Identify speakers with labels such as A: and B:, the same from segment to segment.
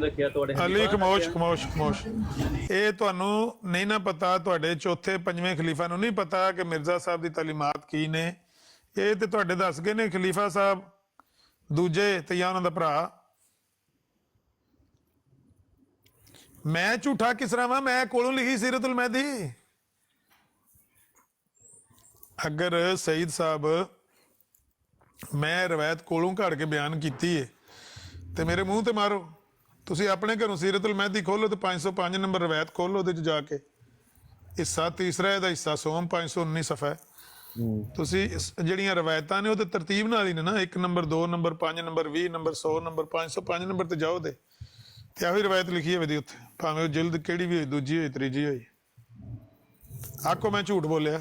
A: ਰੱਖਿਆ ਤੁਹਾਡੇ
B: ਅਲੀ ਖਮੋਸ਼ ਇਹ ਤੁਹਾਨੂੰ ਨਹੀਂ ਨਾ ਪਤਾ, ਤੁਹਾਡੇ ਚੌਥੇ ਪੰਜਵੇਂ ਖਲੀਫਾ ਨੂੰ ਨਹੀਂ ਪਤਾ ਕਿ ਮਿਰਜ਼ਾ ਸਾਹਿਬ ਦੀ ਤਾਲੀਮਾਤ ਕੀ ਨੇ। ਇਹ ਤੇ ਤੁਹਾਡੇ ਦੱਸ ਗਏ ਨੇ ਖਲੀਫਾ ਸਾਹਿਬ ਦੂਜੇ ਤੇ ਜਾਂ ਉਹਨਾਂ ਦਾ ਭਰਾ। ਮੈਂ ਝੂਠਾ ਕਿਸ ਤਰ੍ਹਾਂ ਵਾਂ? ਮੈਂ ਕੋਲੋਂ ਲਿਖੀ ਸੀਰਤੁਲ ਮਹਿਦੀ। ਅਗਰ ਸਈਦ ਸਾਹਿਬ ਮੈਂ ਰਵਾਇਤ ਕੋਲੋਂ ਘੜ ਕੇ ਬਿਆਨ ਕੀਤੀ ਹੈ ਤੇ ਮੇਰੇ ਮੂੰਹ ਤੇ ਮਾਰੋ। ਤੁਸੀਂ ਆਪਣੇ ਘਰੋਂ ਸੀਰਤੁਲ ਮਹਿਦੀ ਖੋਲੋ ਤੇ 505 ਨੰਬਰ ਰਵਾਇਤ ਖੋਲੋ, ਉਹਦੇ 'ਚ ਜਾ ਕੇ ਹਿੱਸਾ ਤੀਸਰਾ ਇਹਦਾ ਹਿੱਸਾ ਸੋਮ 519 ਸਫਾ। ਤੁਸੀਂ ਜਿਹੜੀਆਂ ਰਵਾਇਤਾਂ ਨੇ ਉਹ ਤੇ ਤਰਤੀਬ ਨਾਲ ਹੀ ਨੇ ਨਾ, 1 number 2 number 5 number 20 number 100 number 505 number ਤੇ ਜਾਓ ਤੇ ਇਹੋ ਹੀ ਰਵਾਇਤ ਲਿਖੀ ਹੋਵੇ ਦੀ ਉੱਥੇ, ਭਾਵੇਂ ਉਹ ਜਿਲਦ ਕਿਹੜੀ ਵੀ ਹੋਈ, ਦੂਜੀ ਹੋਈ ਤੀਜੀ ਹੋਈ। ਆਖੋ ਮੈਂ ਝੂਠ ਬੋਲਿਆ?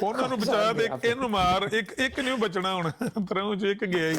B: ਉਹਨਾਂ ਨੂੰ ਬਚਾ ਦੇ, ਇਹਨੂੰ ਮਾਰ। ਇੱਕ ਨਹੀਂ ਬਚਣਾ ਹੁਣ, ਤਰ੍ਹਾਂ ਚ ਇੱਕ ਗਿਆ ਹੀ।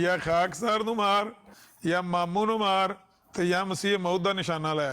B: ਜਾਂ ਖਾਕਸਾਰ ਨੂੰ ਮਾਰ, ਜਾਂ ਮਾਮੂ ਨੂੰ ਮਾਰ, ਤੇ ਜਾਂ ਮਸੀਹ ਮਊਦ ਦਾ ਨਿਸ਼ਾਨਾ ਲੈ।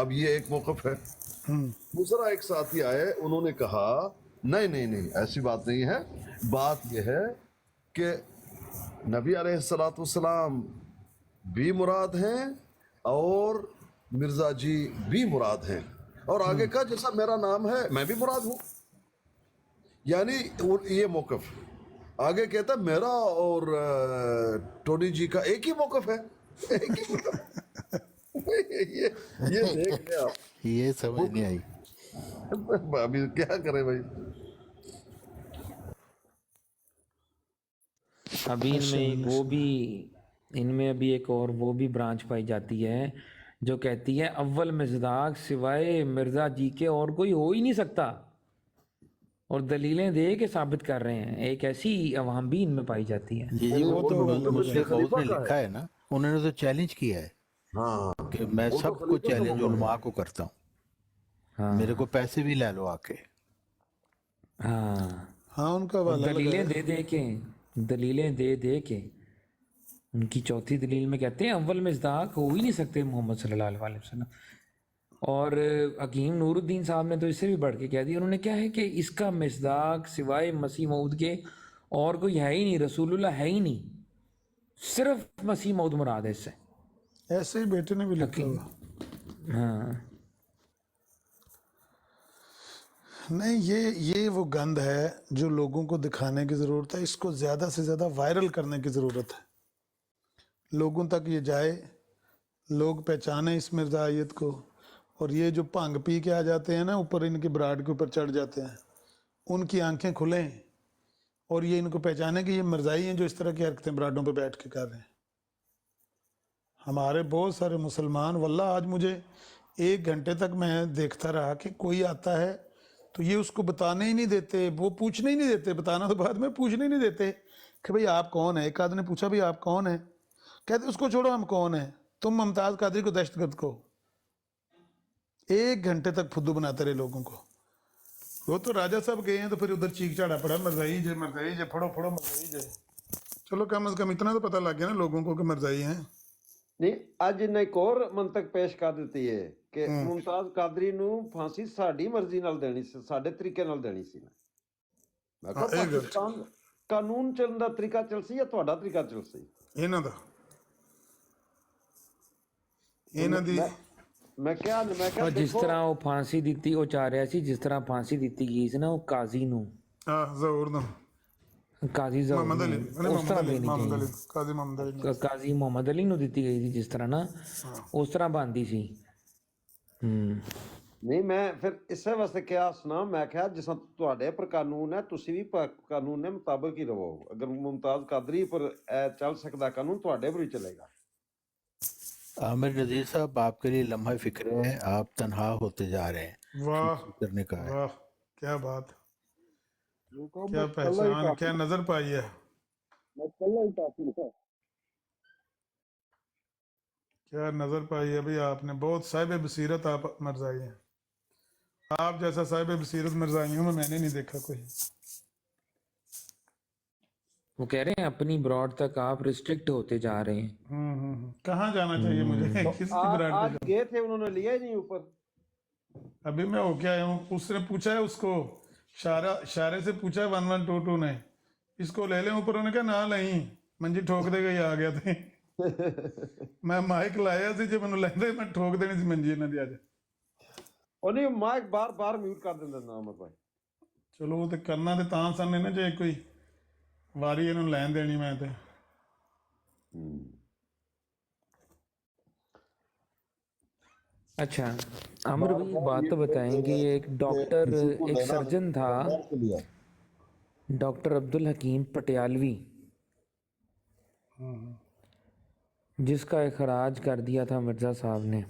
C: اب یہ ایک موقف ہے. دوسرا ایک ساتھی آئے, انہوں نے کہا نہیں نہیں نہیں ایسی بات نہیں ہے, بات یہ ہے کہ نبی علیہ الصلوۃ والسلام بھی مراد ہیں اور مرزا جی بھی مراد ہیں, اور آگے کا جیسا میرا نام ہے میں بھی مراد ہوں. یعنی یہ موقف آگے کہتا میرا اور ٹونی جی کا ایک ہی موقف ہے, ایک ہی موقف. یہ دیکھ لیں آپ,
D: یہ سمجھ نہیں آئی.
C: ابھی کیا کریں بھائی.
E: ابھی ان میں ایک وہ بھی, ان میں ابھی ایک اور وہ بھی برانچ پائی جاتی ہے جو کہتی ہے اول مصداق سوائے مرزا جی کے اور کوئی ہو ہی نہیں سکتا, اور دلیلیں دے کے ثابت کر رہے ہیں. ایک ایسی عوام بھی ان میں پائی جاتی ہے.
D: جی
B: وہ تو
D: مسلم فوز نے لکھا ہے نا, انہوں نے تو چیلنج کیا ہے
C: ہاں
D: کہ میں سب کو چیلنج علماء کو کرتا ہوں,
E: ہاں
D: میرے کو پیسے بھی لے لو آ کے.
E: ہاں,
B: ہاں ان کا
E: اور
B: والا
E: دلیلیں دے دے کے, دلیلیں دے دے کے ان کی چوتھی دلیل میں کہتے ہیں اول مصداق ہو ہی نہیں سکتے محمد صلی اللہ علیہ وسلم. اور حکیم نور الدین صاحب نے تو اس سے بھی بڑھ کے کہہ دیا, انہوں نے کیا ہے کہ اس کا مصداق سوائے مسیح موعود کے اور کوئی ہے ہی نہیں, رسول اللہ ہے ہی نہیں, صرف مسیح موعود مراد ہے اس سے.
B: ایسے ہی بیٹے نے بھی لکھا ہوا.
E: ہاں
B: نہیں یہ وہ گند ہے جو لوگوں کو دکھانے کی ضرورت ہے, اس کو زیادہ سے زیادہ وائرل کرنے کی ضرورت ہے, لوگوں تک یہ جائے, لوگ پہچانیں اس مرزائیت کو. اور یہ جو بھنگ پی کے آ جاتے ہیں نا اوپر, ان کے براڈ کے اوپر چڑھ جاتے ہیں, ان کی آنکھیں کھلیں اور یہ ان کو پہچانے کہ یہ مرزائی ہیں جو اس طرح کی حرکتیں براڈوں پہ بیٹھ کے کر رہے ہیں. ہمارے بہت سارے مسلمان واللہ آج مجھے 1 گھنٹے تک میں دیکھتا رہا کہ کوئی آتا ہے تو یہ اس کو بتانے ہی نہیں دیتے, وہ پوچھنے ہی نہیں دیتے, بتانا تو بعد میں, پوچھنے ہی نہیں دیتے کہ بھئی آپ کون ہیں. ایک آدمی نے پوچھا بھئی آپ کون ہیں, کہتے اس کو چھوڑو ہم کون ہیں, تم ممتاز قادری کو دہشت گرد کو. 1 گھنٹے تک پھدو بناتے رہے لوگوں کو. وہ تو راجہ صاحب گئے ہیں تو پھر ادھر چیخ چاڑا پڑا مرزائی جے پھڑو پھڑو مرزائی جے. چلو کم از کم اتنا تو پتہ لگ گیا نا لوگوں کو کہ مرزائی ہیں.
A: نہیں اج نے ایک اور منطق پیش کر دیتی ہے کہ ممتاز قادری نو پھانسی ساڈی مرضی نال دینی سی, ساڈے طریقے نال دینی سی. میں کہا پاکستان قانون چلن دا طریقہ چل سی یا تہاڈا طریقہ چل سی؟
B: ਇਹਨਾਂ ਦਾ ਇਹਨਾਂ ਦੀ
A: میں کیا
E: اور جس طرح وہ پھانسی دیتی, وہ چاہ رہا سی جس طرح پھانسی دیتی گئی سی نا وہ قاضی نو,
B: ظہور ਦਾ
E: قاضی ظہور
B: محمد علی,
E: نو, اس طرح دینی
B: محمد علی,
E: چاہیے.
B: قاضی محمد علی.
E: قاضی محمد علی نو دیتی گئی تھی جس طرح نا, اس طرح باندھی سی.
A: نہیں میں پھر اسے واسطے کیا سنا, میں کہا جس تواڈے پر قانون ہے تسی بھی قانون کے مطابق ہی رہو. اگر ممتاز قادری پر چل سکتا قانون تواڈے پر ہی چلے گا.
D: عامر نذیر صاحب آپ کے لیے لمحہ فکر ہے, آپ تنہا ہوتے جا رہے ہیں.
B: واہ
D: کرنے کا ہے.
B: واہ, کیا بات, کیا پہچان, کیا نظر پائی ہے, کیا نظر پائی ہے بھئی آپ نے. بہت صاحب بصیرت آپ مرزائی ہیں. آپ جیسا صاحب بصیرت مرزائیوں میں نے نہیں دیکھا کوئی.
E: وہ کہہ رہے ہیں اپنی براڈ تک آپ ریسٹرکٹ ہوتے جا رہے ہیں.
B: کہاں جانا چاہیے مجھے, کس کی براڈ
A: آج
B: پہ
A: گئے تھے انہوں نے لیا ہی نہیں اوپر.
B: ابھی میں ہو کے آیا ہوں. اس نے پوچھا ہے اس کو, اشارے سے پوچھا ہے 1122 نے, اس کو لے لیں اوپر. انہوں نے کہا نہ نہیں, منجی ٹھوک دے گئی آ گیا تھے. میں مائک لایا سی, جب انہوں لیندے میں ٹھوک دینی سی منجی انہوں نے.
A: اور نہیں مائک بار بار میوٹ کر دیندے نا عمر بھائی.
B: چلو وہ تو کرنا تے تاں سن نا, جے کوئی واری انہوں لین دینی میں تے.
E: اچھا عمر بھائی ایک بات تو بتائیں گے, ایک ڈاکٹر, ایک سرجن تھا ڈاکٹر عبدالحکیم پٹیالوی, جس کا اخراج کر دیا تھا مرزا صاحب نے.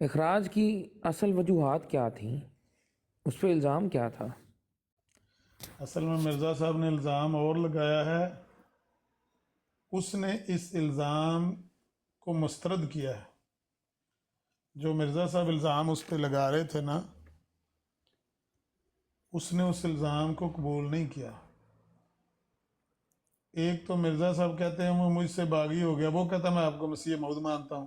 E: اخراج کی اصل وجوہات کیا تھیں, اس پہ الزام کیا تھا؟
B: اصل میں مرزا صاحب نے الزام اور لگایا ہے, اس نے اس الزام کو مسترد کیا ہے. جو مرزا صاحب الزام اس پہ لگا رہے تھے نا, اس نے اس الزام کو قبول نہیں کیا. ایک تو مرزا صاحب کہتے ہیں وہ مجھ سے باغی ہو گیا, وہ کہتا میں آپ کو مسیح موعود مانتا ہوں.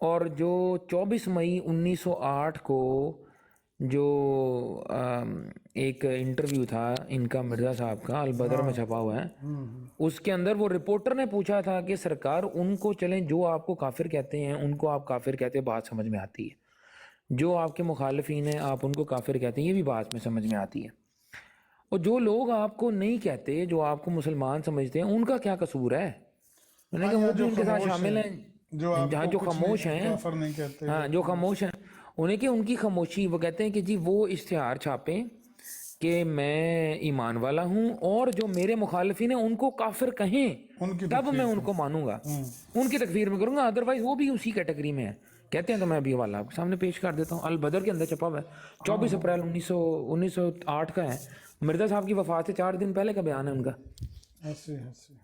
E: اور جو 24 مئی 1908 کو جو ایک انٹرویو تھا ان کا مرزا صاحب کا البدر میں چھپا ہوا ہے، اس کے اندر وہ رپورٹر نے پوچھا تھا کہ سرکار ان کو چلیں جو آپ کو کافر کہتے ہیں ان کو آپ کافر کہتے ہیں، بات سمجھ میں آتی ہے، جو آپ کے مخالفین ہیں آپ ان کو کافر کہتے ہیں، یہ بھی بات میں سمجھ میں آتی ہے، اور جو لوگ آپ کو نہیں کہتے، جو آپ کو مسلمان سمجھتے ہیں، ان کا کیا قصور ہے؟ انہوں نے کہا وہ بھی ان کے ساتھ شامل ہیں،
B: جو آپ
E: جہاں
B: کو
E: جو
B: کچھ
E: خاموش ہیں،
B: کافر نہیں کہتے،
E: ہاں جو خاموش ہیں، انہیں کہ ان کی خاموشی، وہ کہتے ہیں کہ جی وہ اشتہار چھاپیں کہ میں ایمان والا ہوں، اور جو میرے مخالفین ہیں ان کو کافر کہیں
B: ان کی
E: تب میں ان
B: تکفیر
E: کو مانوں گا، ان کی تکفیر میں کروں گا، ادروائز وہ بھی اسی کیٹیگری میں ہے کہتے ہیں۔ تو میں ابھی حوالہ آپ کے سامنے پیش کر دیتا ہوں، البدر کے اندر چھپا ہوا ہے، 24 اپریل 1908 کا ہے، مرزا صاحب کی وفات سے 4 دن پہلے کا بیان ہے ان کا۔
B: ایسے ایسے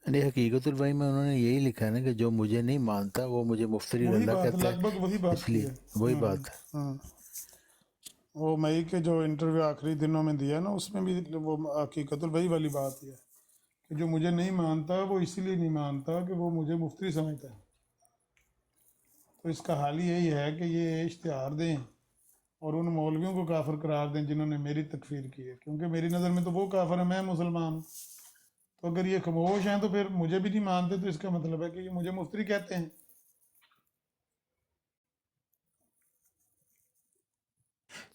D: یعنی حقیقت الوحی میں انہوں نے یہی لکھا ہے نا کہ جو مجھے نہیں مانتا وہ مجھے مفتری
B: وہی
D: اللہ
B: بات،
D: کہتا
B: لگ بھگ وہی
D: ہے،
B: بات
D: اس
B: کی
D: لیے
B: ہے۔
D: وہی بات ہے۔
B: ہاں، وہ مئی کے جو انٹرویو آخری دنوں میں دیا نا، اس میں بھی وہ حقیقت الوحی والی بات ہے کہ جو مجھے نہیں مانتا وہ اسی لیے نہیں مانتا کہ وہ مجھے مفتری سمجھتا ہے۔ تو اس کا حال یہی ہے کہ یہ اشتہار دیں اور ان مولویوں کو کافر قرار دیں جنہوں نے میری تکفیر کی ہے، کیونکہ میری نظر میں تو وہ کافر ہے، میں مسلمان ہوں۔ تو اگر یہ خاموش ہیں تو پھر مجھے بھی نہیں مانتے، تو اس کا مطلب ہے کہ یہ مجھے مفتری کہتے ہیں۔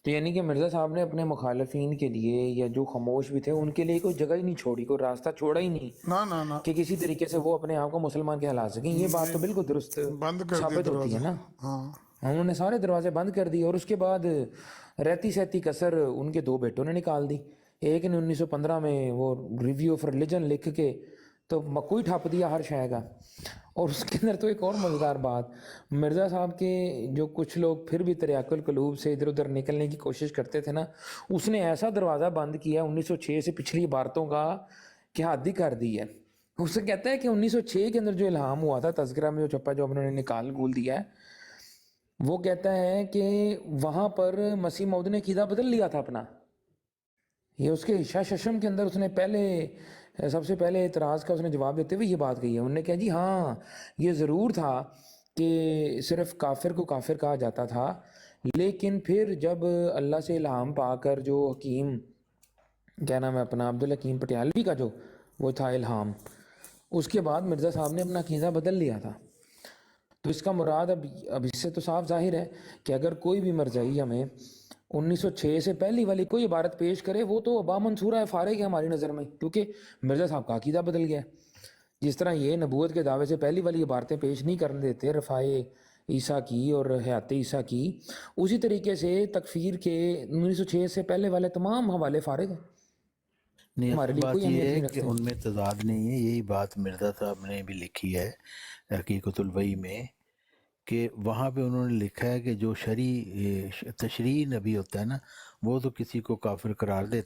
E: تو یعنی کہ مرزا صاحب نے اپنے مخالفین کے لیے یا جو خاموش بھی تھے ان کے لیے کوئی جگہ ہی نہیں چھوڑی، کوئی راستہ چھوڑا ہی نہیں
B: نہ نہ
E: کہ کسی طریقے سے وہ اپنے آپ کو مسلمان کہلا سکیں۔ یہ بات تو بالکل درست
B: بند کر دیا
E: ثابت ہوتی
B: دروازہ۔
E: ہے نا،
B: ہاں،
E: انہوں نے سارے دروازے بند کر دیے، اور اس کے بعد رہتی سہتی کسر ان کے 2 بیٹوں نے نکال دی۔ ایک نے 1915 میں وہ ریویو آف ریلیجن لکھ کے تو مکوئی ٹھپ دیا ہر شے کا، اور اس کے اندر تو ایک اور مزیدار بات، مرزا صاحب کے جو کچھ لوگ پھر بھی تریاق القلوب سے ادھر ادھر نکلنے کی کوشش کرتے تھے نا، اس نے ایسا دروازہ بند کیا 1906 سے پچھلی عبارتوں کا کہ حد ہی کر دی ہے۔ اس سے کہتا ہے کہ 1906 کے اندر جو الہام ہوا تھا، تذکرہ میں جو چھپا، جو انہوں نے نکال گول دیا ہے، وہ کہتا ہے کہ وہاں پر مسیح موعود نے عقیدہ بدل لیا تھا اپنا۔ یہ اس کے عشاء ششم کے اندر اس نے سب سے پہلے اعتراض کا اس نے جواب دیتے ہوئے یہ بات کہی ہے۔ انہوں نے کہا جی ہاں یہ ضرور تھا کہ صرف کافر کو کافر کہا جاتا تھا، لیکن پھر جب اللہ سے الہام پا کر جو حکیم، کیا نام ہے اپنا، عبدالحکیم پٹیالوی کا جو وہ تھا الہام، اس کے بعد مرزا صاحب نے اپنا عقیدہ بدل لیا تھا۔ تو اس کا مراد اب اس سے تو صاف ظاہر ہے کہ اگر کوئی بھی مرزائی ہمیں 1906 سے پہلی والی کوئی عبارت پیش کرے، وہ تو ابا منصورہ ہے، فارغ ہے ہماری نظر میں، کیونکہ مرزا صاحب کا عقیدہ بدل گیا ہے۔ جس طرح یہ نبوت کے دعوے سے پہلی والی عبارتیں پیش نہیں کرنے دیتے رفاع عیسیٰ کی اور حیات عیسیٰ کی، اسی طریقے سے تکفیر کے 1906 سے پہلے والے تمام حوالے فارغ ہیں،
D: نہیں،
E: ہمارے
D: اصل
E: لیے
D: بات
E: کوئی
D: یہ
E: اہمیت
D: ہے
E: نہیں
D: کہ
E: رکھتے۔
D: ان میں تضاد نہیں ہے، یہی بات مرزا صاحب نے بھی لکھی ہے حقیقت الوحی میں، کہ وہاں پہ انہوں نے لکھا ہے کہ جو تشریعی نبی ہوتا ہے نا، وہ تو کسی کو کافر قرار دے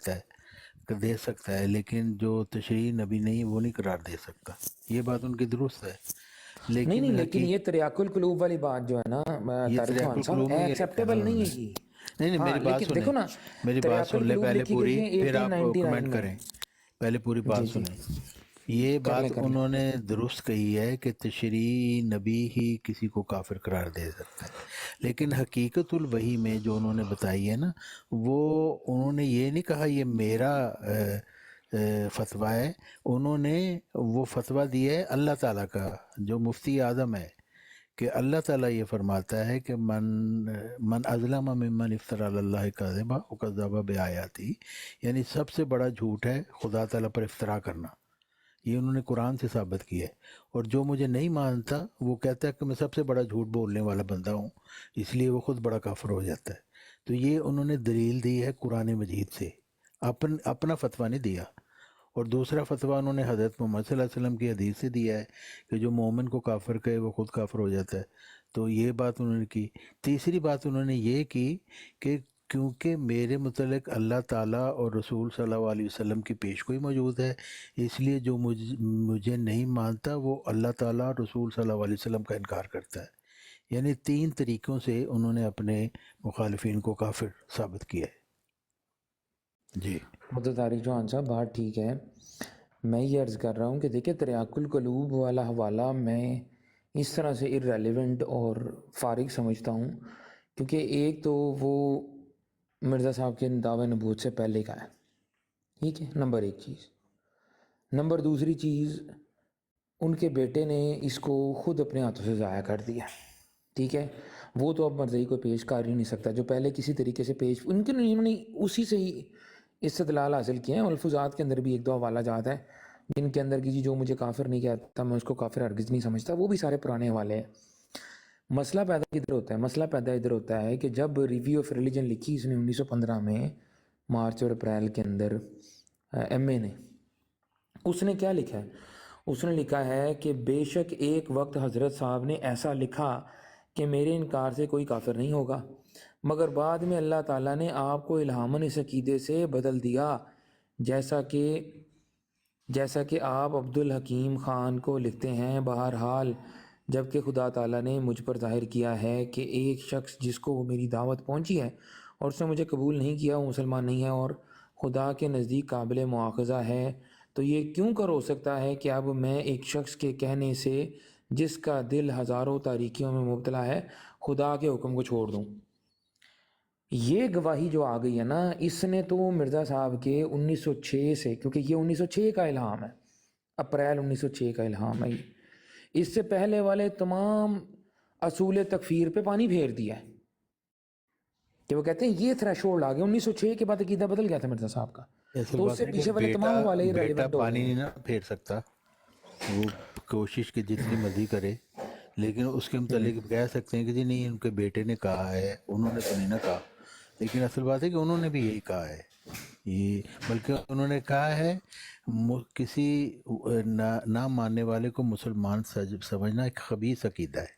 D: سکتا ہے، لیکن جو تشریعی نبی نہیں وہ نہیں قرار دے سکتا۔ یہ بات ان کی درست ہے،
E: نہیں، لیکن
D: لیکن
E: یہ تریاق القلوب والی بات جو ہے نا
D: یہ
E: طارق
D: تریاق
E: خان صاحب،
D: القلوب میں یہ لکھا ہے نا
E: ایکسیپٹیبل
D: انہوں
E: نہیں
D: نے۔
E: ہے یہ۔
D: نہیں
E: ہاں
D: میری بات
E: لیکن
D: سنیں،
E: دیکھو نا،
D: میری بات
E: تریاق
D: سن لیں
E: القلوب
D: پہلے
E: لکھی
D: پوری،
E: گئی ہے
D: پھر آپ
E: 1899
D: کمنٹ
E: میں۔
D: کریں، پہلے پوری
E: جی
D: بات
E: جی
D: سنیں۔ یہ
E: کر
D: بات
E: لیں۔
D: انہوں نے درست کہی ہے کہ تشریعی نبی ہی کسی کو کافر قرار دے سکتا ہے، لیکن حقیقت الوحی میں جو انہوں نے بتائی ہے نا، وہ انہوں نے یہ نہیں کہا یہ میرا فتویٰ ہے، انہوں نے وہ فتویٰ دیا ہے اللہ تعالیٰ کا، جو مفتی اعظم ہے، کہ اللہ تعالیٰ یہ فرماتا ہے کہ من ازلم ممن افتری علی اللہ کذبا وکذب بآیاتی، یعنی سب سے بڑا جھوٹ ہے خدا تعالیٰ پر افترا کرنا، یہ انہوں نے قرآن سے ثابت کیا ہے۔ اور جو مجھے نہیں مانتا وہ کہتا ہے کہ میں سب سے بڑا جھوٹ بولنے والا بندہ ہوں، اس لیے وہ خود بڑا کافر ہو جاتا ہے۔ تو یہ انہوں نے دلیل دی ہے قرآن مجید سے، اپنا فتویٰ نہیں دیا۔ اور دوسرا فتویٰ انہوں نے حضرت محمد صلی اللہ علیہ وسلم کی حدیث سے دیا ہے کہ جو مومن کو کافر کہے وہ خود کافر ہو جاتا ہے، تو یہ بات انہوں نے کی۔ تیسری بات انہوں نے یہ کی کہ کیونکہ میرے متعلق اللہ تعالیٰ اور رسول صلی اللہ علیہ وسلم کی پیشگوئی موجود ہے، اس لیے جو مجھے نہیں مانتا وہ اللہ تعالیٰ اور رسول صلی اللہ علیہ وسلم کا انکار کرتا ہے۔ یعنی 3 طریقوں سے انہوں نے اپنے مخالفین کو کافر ثابت کیا ہے۔ جی
E: مدد طارق جوان صاحب بات ٹھیک ہے، میں یہ عرض کر رہا ہوں کہ دیکھیں تریاق القلوب والا حوالہ میں اس طرح سے irrelevant اور فارغ سمجھتا ہوں، کیونکہ ایک تو وہ مرزا صاحب کے دعوی نبوت سے پہلے کا ہے، ٹھیک ہے، نمبر ایک چیز۔ نمبر دوسری چیز، ان کے بیٹے نے اس کو خود اپنے ہاتھوں سے ضائع کر دیا، ٹھیک ہے، وہ تو اب مرزائی کو پیش کر ہی نہیں سکتا، جو پہلے کسی طریقے سے پیش انہوں نے اسی سے ہی استدلال حاصل کیے ہیں۔ ملفوظات کے اندر بھی ایک دو حوالہ جات ہیں جن کے اندر کسی جو مجھے کافر نہیں کہتا میں اس کو کافر ہرگز نہیں سمجھتا، وہ بھی سارے پرانے حوالے ہیں۔ مسئلہ پیدا کدھر ہوتا ہے؟ مسئلہ پیدا ادھر ہوتا ہے کہ جب ریویو آف ریلیجن لکھی اس نے 1915 میں، مارچ اور اپریل کے اندر، ایم اے نے، اس نے کیا لکھا ہے؟ اس نے لکھا ہے کہ بے شک ایک وقت حضرت صاحب نے ایسا لکھا کہ میرے انکار سے کوئی کافر نہیں ہوگا، مگر بعد میں اللہ تعالیٰ نے آپ کو الہاماً اس عقیدے سے بدل دیا، جیسا کہ آپ عبدالحکیم خان کو لکھتے ہیں۔ بہرحال جب کہ خدا تعالیٰ نے مجھ پر ظاہر کیا ہے کہ ایک شخص جس کو وہ میری دعوت پہنچی ہے اور اس نے مجھے قبول نہیں کیا، وہ مسلمان نہیں ہے اور خدا کے نزدیک قابل مواخذہ ہے، تو یہ کیوں کر ہو سکتا ہے کہ اب میں ایک شخص کے کہنے سے جس کا دل ہزاروں تاریکیوں میں مبتلا ہے خدا کے حکم کو چھوڑ دوں؟ یہ گواہی جو آ گئی ہے نا، اس نے تو مرزا صاحب کے 1906 سے، کیونکہ یہ 1906 کا الہام ہے، اپریل 1906 کا الہام ہے، اس سے پہلے والے تمام اصول تکفیر پہ پانی پھیر دیا ہے، کہ وہ کہتے ہیں یہ تھریش ہولڈ آ گیا، 1906 کے بعد عقیدہ بدل گیا تھا مرزا صاحب کا، تو اس سے پیچھے والے تمام والے
D: بیٹا پانی نہیں نہ پھیر سکتا، وہ کوشش کی جتنی مرضی کرے، لیکن اس کے متعلق کہہ سکتے ہیں کہ جی نہیں ان کے بیٹے نے کہا ہے، انہوں نے تو نہیں نہ کہا، لیکن اصل بات ہے کہ انہوں نے بھی یہی کہا ہے، یہ بلکہ انہوں نے کہا ہے کسی نہ ماننے والے کو مسلمان سمجھنا ایک خبیث عقیدہ ہے،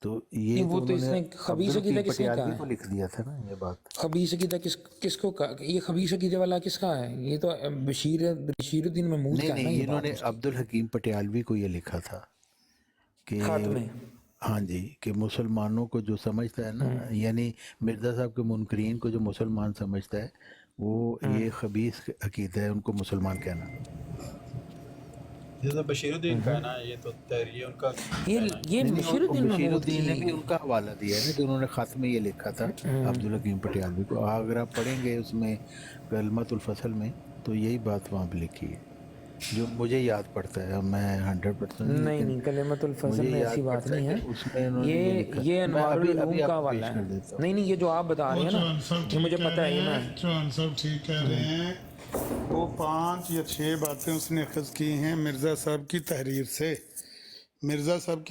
D: تو یہ
E: وہ تو اس نے خبیث عقیدہ کس نے کہا
D: کو
E: ہے؟
D: لکھ دیا تھا نا یہ بات۔
E: خبیث عقیدہ کس کو کہا؟ یہ خبیث عقیدہ والا کس کا ہے؟ یہ تو بشیر الدین محمود کا ہے نا،
D: نہیں،
E: یہ
D: انہوں
E: بات
D: نے
E: اس کی
D: عبدالحکیم پٹیالوی کو یہ لکھا تھا کہ
E: خط میں۔
D: ہاں جی، کہ مسلمانوں کو جو سمجھتا ہے نا، یعنی مرزا صاحب کے منکرین کو جو مسلمان سمجھتا ہے وہ یہ خبیث عقیدہ ہے ان کو مسلمان کہنا۔
F: جیسا بشیر الدین کا ہے نا، یہ تو تحریر ان کا
E: یہ بشیر الدین
D: بشیر
E: محمود
D: الدین نے بھی
E: کی
D: ان کا حوالہ دیا ہے نا کہ انہوں نے خط میں یہ لکھا تھا عبدالحکیم پٹیالوی کو، اگر آپ پڑھیں گے اس میں کلمۃ الفصل میں تو یہی بات وہاں پہ لکھی ہے، جو مجھے یاد پڑتا ہے، میں 100%
E: نہیں کلمۃ الفصل میں ایسی بات نہیں ہے،
D: اس میں انہوں نے یہ لکھا،
E: یہ
D: میں
E: انوار
D: ابھی
E: العلوم
D: آپ
E: کا
D: کو
E: حوالہ
D: پیش
E: ہے۔
D: کر دیتا ہوں۔
E: نہیں یہ جو آپ بتا رہے ہیں نا، یہ مجھے پتہ ہے، یہ میں
B: چوہان صاحب ٹھیک کہہ رہے ہیں، وہ 5 یا 6 باتیں اس نے اخذ کی ہیں مرزا صاحب کی تحریر سے۔ مرزا صاحب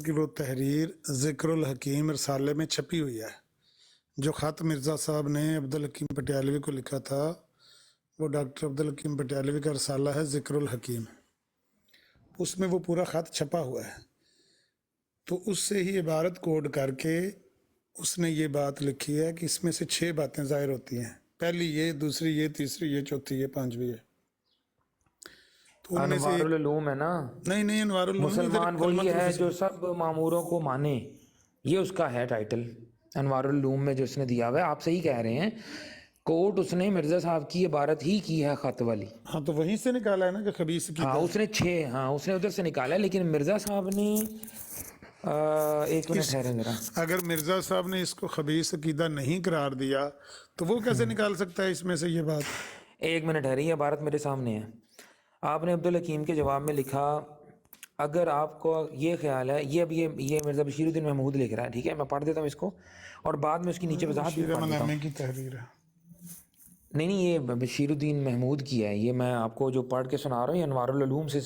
B: کی وہ تحریر ذکر الحکیم رسالے میں چھپی ہوئی ہے، جو خط مرزا صاحب نے عبدالحکیم پٹیالوی کو لکھا تھا، وہ ڈاکٹر عبدالحکیم پٹیالوی کا رسالہ ہے ذکر الحکیم، اس میں وہ پورا خط چھپا ہوا ہے، تو اس سے ہی عبارت کوڈ کر کے اس نے یہ بات لکھی ہے کہ اس میں سے 6 باتیں ظاہر ہوتی ہیں، پہلی یہ، دوسری یہ، تیسری یہ، چوتھی یہ، 5ویں یہ۔ تو ان میں سے
E: انوار العلوم ہے نا،
B: نہیں انوار العلوم
E: مسلمان وہی ہے جو سب معموروں کو مانے، یہ اس کا ہے ٹائٹل انوار العلوم میں جو اس نے دیا ہوا ہے۔ آپ صحیح کہہ رہے ہیں، کوٹ اس نے مرزا صاحب کی عبارت ہی کی ہے خط والی،
B: ہاں تو وہیں سے نکالا ہے نا کہ خبیث کی،
E: ہاں اس نے 6، ہاں اس نے ادھر سے نکالا ہے، لیکن مرزا صاحب نے ایک منٹ ٹھہریں ذرا،
B: اگر مرزا صاحب نے اس کو خبیث عقیدہ نہیں قرار دیا تو وہ کیسے نکال سکتا ہے اس میں سے یہ بات؟
E: ایک منٹ ٹھہریں، یہ عبارت میرے سامنے ہے۔ آپ نے عبدالحکیم کے جواب میں لکھا، اگر آپ کو یہ خیال ہے، یہ اب یہ مرزا بشیر الدین محمود لکھ رہا ہے، ٹھیک ہے، میں پڑھ دیتا ہوں اس کو اور بعد میں اس کی نیچے وضاحت بھی پڑھ دیتا ہوں۔
B: کی تحریر ہے۔
E: نہیں یہ بشیر الدین محمود کی ہے، یہ میں آپ کو جو پڑھ کے سنا رہا ہوں یہ انوار العلوم سے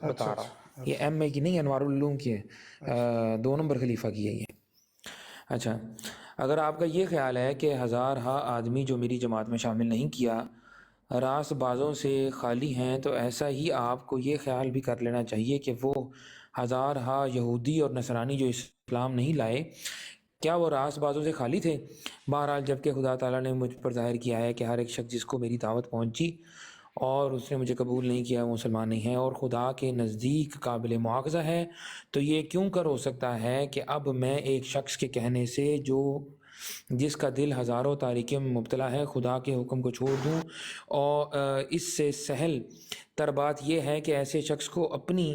E: بتا رہا ہوں، یہ ایم اے کی نہیں، انوار العلوم کی ہے، 2 نمبر خلیفہ کی ہے یہ۔ اچھا، اگر آپ کا یہ خیال ہے کہ 1000 آدمی جو میری جماعت میں شامل نہیں کیا راس بازوں سے خالی ہیں، تو ایسا ہی آپ کو یہ خیال بھی کر لینا چاہیے کہ وہ 1000 یہودی اور نصرانی جو اسلام نہیں لائے، کیا وہ راس بازوں سے خالی تھے؟ بہرحال جب کہ خدا تعالیٰ نے مجھ پر ظاہر کیا ہے کہ ہر ایک شخص جس کو میری دعوت پہنچی اور اس نے مجھے قبول نہیں کیا وہ مسلمان نہیں ہے اور خدا کے نزدیک قابل مواخذہ ہے، تو یہ کیوں کر ہو سکتا ہے کہ اب میں ایک شخص کے کہنے سے جس کا دل ہزاروں تاریکیوں میں مبتلا ہے خدا کے حکم کو چھوڑ دوں؟ اور اس سے سہل تر بات یہ ہے کہ ایسے شخص کو اپنی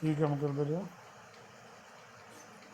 B: ਕੀ ਕੰਮ ਕਰਦੇ ਰਹੇ ਹੋ?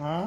B: ਹਾਂ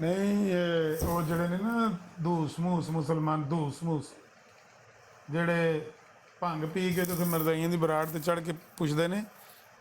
B: ਨਹੀਂ ਇਹ ਉਹ ਜਿਹੜੇ ਨੇ ਨਾ ਦੂਸ ਮੂਸ ਮੁਸਲਮਾਨ ਦੂਸ ਮੂਸ ਜਿਹੜੇ ਭੰਗ ਪੀ ਕੇ ਤੇ ਮਰਜ਼ਾਈਆਂ ਦੀ ਬਰਾੜ ਤੇ ਚੜ ਕੇ ਪੁੱਛਦੇ ਨੇ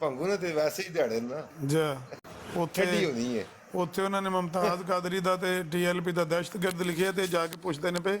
G: ਭੰਗੂ ਨੇ ਤੇ ਵੈਸੇ ਹੀ ਦਿਹਾੜੇ ਨਾ
B: ਜਾ ਉੱਥੇ
G: ਛੱਡੀ ਹੋਣੀ ਹੈ।
B: ਉੱਥੇ ਉਹਨਾਂ ਨੇ ਮੁਮਤਾਜ਼ ਕਾਦਰੀ ਦਾ ਤੇ TLP ਦਾ ਦਹਿਸ਼ਤਗਰਦ ਲਿਖਿਆ ਤੇ ਜਾ ਕੇ ਪੁੱਛਦੇ ਨੇ ਪਏ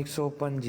E: 105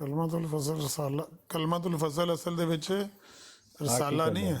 B: ਕਲਮਾਤੁਲ ਫਜ਼ਲ ਰਸਾਲਾ ਕਲਮਾਤੁਲ ਫਜ਼ਲ ਅਸਲ ਦੇ ਵਿੱਚ ਰਸਾਲਾ ਨਹੀਂ ਹੈ,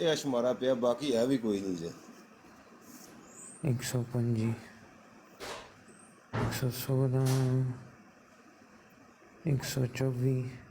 G: ਇਹ ਸ਼ਮਾਰਾ ਪਿਆ, ਬਾਕੀ ਹੈ ਵੀ ਕੋਈ ਨਹੀਂ ਜੇ।
E: 105 116 124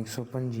E: 105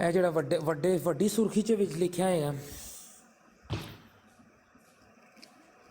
E: ਇਹ ਜਿਹੜਾ ਵੱਡੀ ਸੁਰਖੀ ਚ ਵਿੱਚ ਲਿਖਿਆ ਹੈ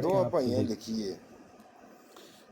G: ਦੋਵਾਂ ਭਾਈਆਂ ਨੇ ਲਿਖੀ ਹੈ।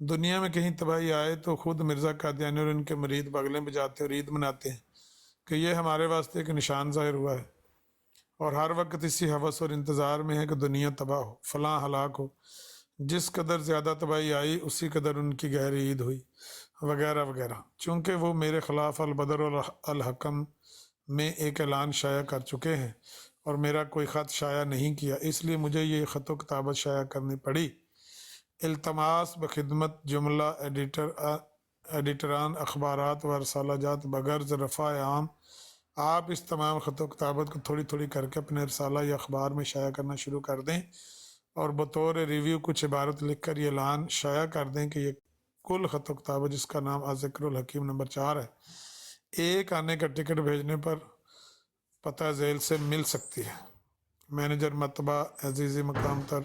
B: دنیا میں کہیں تباہی آئے تو خود مرزا قادیانی اور ان کے مرید بغلیں بجاتے اور عید مناتے ہیں کہ یہ ہمارے واسطے ایک نشان ظاہر ہوا ہے، اور ہر وقت اسی ہوس اور انتظار میں ہے کہ دنیا تباہ ہو، فلاں ہلاک ہو، جس قدر زیادہ تباہی آئی اسی قدر ان کی گہری عید ہوئی، وغیرہ وغیرہ۔ چونکہ وہ میرے خلاف البدر اور الحکم میں ایک اعلان شائع کر چکے ہیں اور میرا کوئی خط شائع نہیں کیا، اس لیے مجھے یہ خط و کتابت شائع کرنی پڑی۔ التماس بخدمت جملہ ایڈیٹران اخبارات و رسالہ جات بغرض رفع عام، آپ اس تمام خط و کتابت کو تھوڑی تھوڑی کر کے اپنے رسالہ یا اخبار میں شائع کرنا شروع کر دیں، اور بطور ریویو کچھ عبارت لکھ کر یہ اعلان شائع کر دیں کہ یہ کل خط و کتابت جس کا نام ذکر الحکیم نمبر 4 ہے، ایک آنے کا ٹکٹ بھیجنے پر پتہ ذیل سے مل سکتی ہے۔ مینیجر مطبع عزیزی مقام تر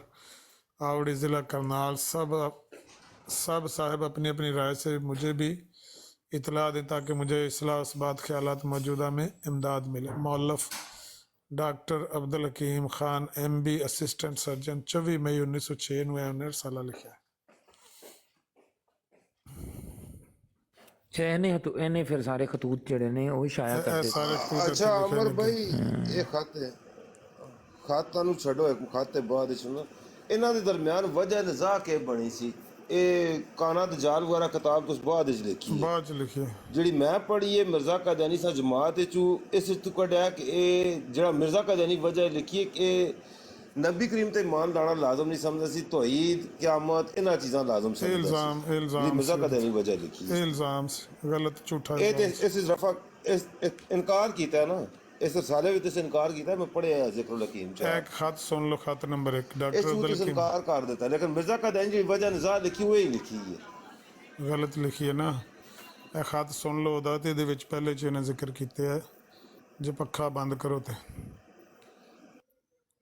B: آوڑی ضلع کرنال، سب صاحب اپنی اپنی رائے سے مجھے بھی اطلاع دیں تاکہ مجھے اصلاح اثبات خیالات موجودہ میں امداد ملے۔ مؤلف doctor Abdul Hakim Khan M B, assistant surgeon, 24 مئی 1996 نے رسالہ لکھا ہے۔
E: ਇਹਨੇ ਫਿਰ ਸਾਰੇ ਖਤੂਤ ਜਿਹੜੇ ਨੇ ਉਹ ਸ਼ਾਇਆ ਕਰ ਦਿੱਤੇ।
B: سارے خطوط
G: ਅੱਛਾ
B: لکھے
G: ਅਮਰ
B: نے۔
G: ਭਾਈ ਇਹ ਖੱਤ ਹੈ, ਖਾਤਾਂ ਨੂੰ ਛੱਡੋ, ਇੱਕ ਖੱਤ ਹੈ ਬਾਅਦ ਵਿੱਚ ਨਾ ਇਹਨਾਂ ਦੇ ਦਰਮਿਆਨ ਵਜ੍ਹਾ ਨਿਜ਼ਾ ਕੇ ਬਣੀ ਸੀ। ਇਹ ਕਾਨਾਤ ਜਾਲ ਵਗੈਰਾ ਕਿਤਾਬ ਕੁਛ ਬਾਅਦ ਵਿੱਚ ਲਿਖੀ ਹੈ,
B: بعد لکھے
G: ਜਿਹੜੀ ਮੈਂ ਪੜ੍ਹੀ ਹੈ ਮਿਰਜ਼ਾ ਕਾਦੀਆਨੀ ਸਾ ਜਮਾਤ ਵਿੱਚੋਂ। ਇਸ ਵਿੱਚ ਕੱਢਿਆ کہ ਇਹ ਜਿਹੜਾ ਮਿਰਜ਼ਾ ਕਾਦੀਆਨੀ ਵਜ੍ਹਾ ਲਿਖੀ ਹੈ ਕਿ نبی کریم تے ایمان لانا لازم نہیں سمجھا سی، توحید قیامت انہاں چیزاں لازم سمجھا سی۔
B: الزام
G: مرزا قادیانی وجہ لکھی ہے،
B: الزام سے غلط جھوٹا
G: اے تے
B: الزام۔
G: اس رفع انکار کیتا ہے نا، اس رسالے وچ سے انکار کیتا ہے، میں پڑھیا ہے ذکر الحکیم چاہ
B: ایک خط سن لو، خط نمبر 1
G: اس
B: ڈاکٹر
G: چوت اس
B: عبدالحکیم،
G: انکار کر دیتا ہے، لیکن مرزا قادیانی جی وجہ نزاع لکھی ہوئی لکھی ہے۔
B: غلط لکھی ہے نا۔ اے خط سن لو دا تے دے وچ پہلے چ نے ذکر کیتے ہے، جو پکھا بند کرو تے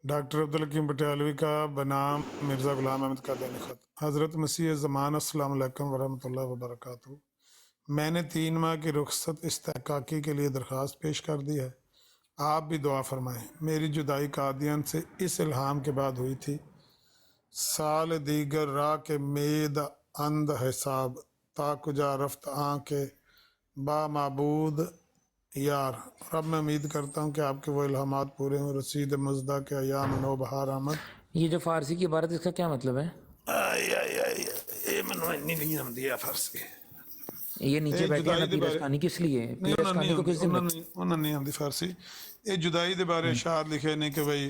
B: ڈاکٹر عبدالحکیم پٹیالوی کا بنام مرزا غلام احمد قادیانی خط۔ حضرت مسیح زمان، السلام علیکم ورحمۃ اللہ وبرکاتہ۔ میں نے 3 ماہ کی رخصت استحقاقی کے لیے درخواست پیش کر دی ہے، آپ بھی دعا فرمائیں۔ میری جدائی قادیان سے اس الہام کے بعد ہوئی تھی، سال دیگر راہ کے مید اند حساب، تا کجا رفت آن کے با معبود یار۔ اور اب میں امید کرتا ہوں کہ آپ کے وہ الہامات پورے ہوں، رسید مزدہ کے ایام نو بہار آمد۔
E: یہ جو فارسی کی عبارت اس کا کیا مطلب ہے؟
B: یہ منو انی نہیں آمدی ہے فارسی،
E: یہ نیچے بیٹھے ہیں نا پیر اسکانی، کس لیے پیر اسکانی کو کس دن
B: انہوں نہیں آمدی فارسی۔ یہ جدائی دے بارے اشعار لکھے نے کہ بھئی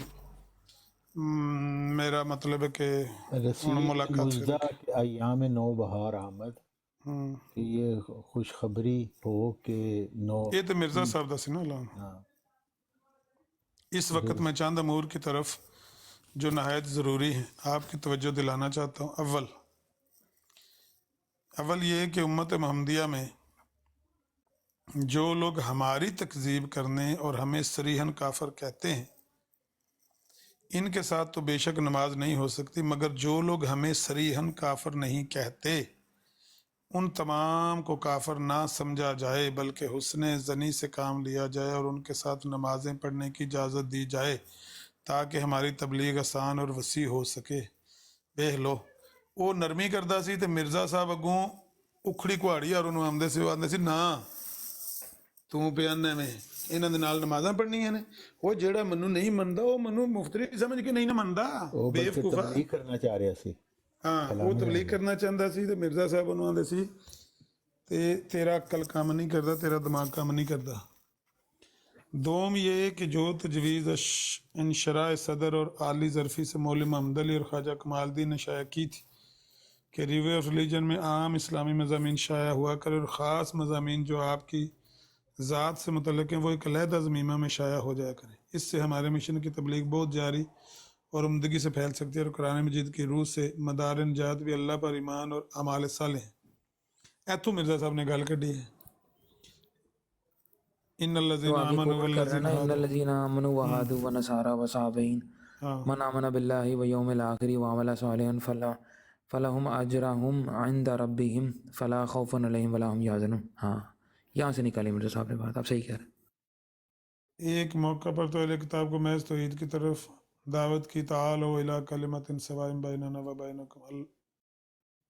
B: میرا مطلب ہے کہ
D: رسید
B: ملاقات
D: مزدہ کے ایام نو بہار آمد، کہ یہ خوشخبری ہو کہ نو۔
B: یہ تو مرزا صاحب دا سی نا اعلان۔
D: ہاں،
B: اس وقت میں چند امور کی طرف جو نہایت ضروری ہیں آپ کی توجہ دلانا چاہتا ہوں۔ اول یہ کہ امت محمدیہ میں جو لوگ ہماری تکذیب کرنے اور ہمیں صریحاً کافر کہتے ہیں، ان کے ساتھ تو بے شک نماز نہیں ہو سکتی، مگر جو لوگ ہمیں صریحاً کافر نہیں کہتے ان تمام کو کافر نہ سمجھا جائے، بلکہ حسن ظنی سے کام لیا جائے اور ان کے ساتھ نمازیں پڑھنے کی اجازت دی جائے تاکہ ہماری تبلیغ آسان اور وسیع ہو سکے۔ دیکھ لو، وہ نرمی کردا سی تے مرزا صاحب اگوں اکھڑی کہاڑی اور انہوں آمدے سی، وہ آندے سی نا تو پیانے میں انہاں دے نال نمازاں پڑھنیاں نے۔ وہ جیڑا منو نہیں مندا وہ منو مفتری سمجھ کے نہیں نہ مندا،
D: وہ
B: بے
D: بلکہ
B: وقوفا۔
D: تبلیغ کرنا چاہ رہا سی۔
B: ہاں وہ تبلیغ کرنا چاہتا سی تے مرزا صاحب انہوں آندے سی تے تیرا عقل کام نہیں کردا، تیرا دماغ کام نہیں کردا۔ دوم یہ کہ جو تجویز انشراء صدر اور عالی ظرفی سے مولوی محمد علی اور خواجہ کمال الدین نے شائع کی تھی کہ ریویو آف ریلیجن میں عام اسلامی مضامین شائع ہوا کرے اور خاص مضامین جو آپ کی ذات سے متعلق ہیں وہ ایک علیحدہ ضمیمہ میں شائع ہو جایا کریں۔ اس سے ہمارے مشن کی تبلیغ بہت جاری اور عمدگی سے پھیل سکتی ہے اور قرآن مجید کی روح سے مدار نجات بھی اللہ پر ایمان اور اعمال صالح ہیں۔ ایتھو مرزا صاحب نے گل کڈی ہے، ان الذین
E: تو آگے
B: آمنوا
E: کوٹ کر رہے ہیں نا، ان
B: والذین
E: الذین آمنوا وہادوا ونصارى وصابئین
B: ہاں
E: من آمن باللہ والیوم الآخر وعمل صالحا فلہم اجرہم عند ربہم فلا خوف علیہم ولا هم یحزنون۔ ہاں یہاں سے نکالی مرزا صاحب نے بات، آپ صحیح کہہ رہے ہیں۔
B: ایک موقع پر تو اہل کتاب کو محض توحید کی طرف دعوت کی، تعالوا الی کلمۃ سواء بیننا و بینکم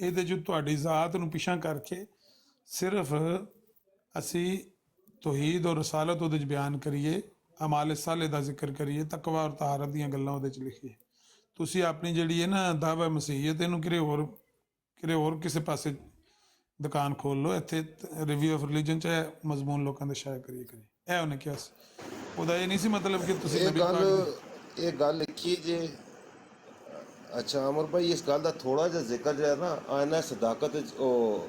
B: ਇਹਦੇ ਚ ਤੁਹਾਡੀ ਜ਼ਾਤ ਨੂੰ ਪਿਛਾਂ ਕਰਕੇ ਸਿਰਫ ਅਸੀਂ ਤੌਹੀਦ ਔਰ ਰਸਾਲਤ ਉਹਦੇ ਚ ਬਿਆਨ ਕਰੀਏ, ਅਮਾਲ ਸਾਲੇ ਦਾ ਜ਼ਿਕਰ ਕਰੀਏ, ਤਕਵਾ ਔਰ ਤਹਾਰਤ ਦੀਆਂ ਗੱਲਾਂ ਉਹਦੇ ਚ ਲਿਖੀਏ। ਤੁਸੀਂ ਆਪਣੀ ਜਿਹੜੀ ਹੈ ਨਾ ਦਾਵਾ ਮਸੀਹਤ ਇਹਨੂੰ ਕਿਰੇ ਹੋਰ ਕਿਸੇ ਪਾਸੇ ਦੁਕਾਨ ਖੋਲ ਲਓ, ਇੱਥੇ ਰਿਵਿਊ ਆਫ ਰਿਲੀਜਨ ਚ ਇਹ ਮਜ਼ਮੂਨ ਲੋਕਾਂ ਦੇ ਸ਼ਾਇਰ ਕਰੀਏ ਇਹ ਉਹਨੇ ਕਿਹਾ ਸੀ। ਉਹਦਾ ਇਹ ਨਹੀਂ ਸੀ ਮਤਲਬ ਕਿ ਤੁਸੀਂ ਨਬੀ ਪਾਕ
G: ਇਹ ਗੱਲ ਲਿਖੀ ਜੇ। ਅੱਛਾ ਅਮਰ ਭਾਈ, ਇਸ ਗੱਲ ਦਾ ਥੋੜਾ ਜਿਹਾ ਜ਼ਿਕਰ ਜਿਹੜਾ ਨਾ ਆਇਨਾ ਸਦਾਕਤ ਵਿੱਚ ਉਹ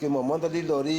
G: ਕਿ ਮੁਹੰਮਦ ਅਲੀ ਲੋਰੀ,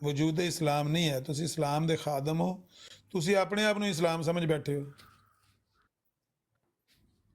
B: ਵਜੂਦ ਇਸਲਾਮ ਨਹੀਂ ਹੈ। ਤੁਸੀਂ ਇਸਲਾਮ ਦੇ ਖਾਦਮ ਹੋ, ਤੁਸੀਂ ਆਪਣੇ ਆਪ ਨੂੰ ਇਸਲਾਮ ਸਮਝ ਬੈਠੇ ਹੋ।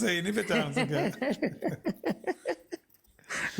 B: ਸਹੀ ਨਹੀਂ ਪਛਾਣ ਸਕਿਆ,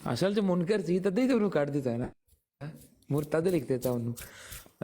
E: ਅਸਲ ਚ ਮੁਨਕਰ ਸੀ, ਤਦੇ ਹੀ ਤੁਹਾਨੂੰ ਕੱਢ ਦਿੱਤਾ ਨਾ, ਮੁਰਤਦ ਲਿਖ ਦਿੱਤਾ ਉਹਨੂੰ।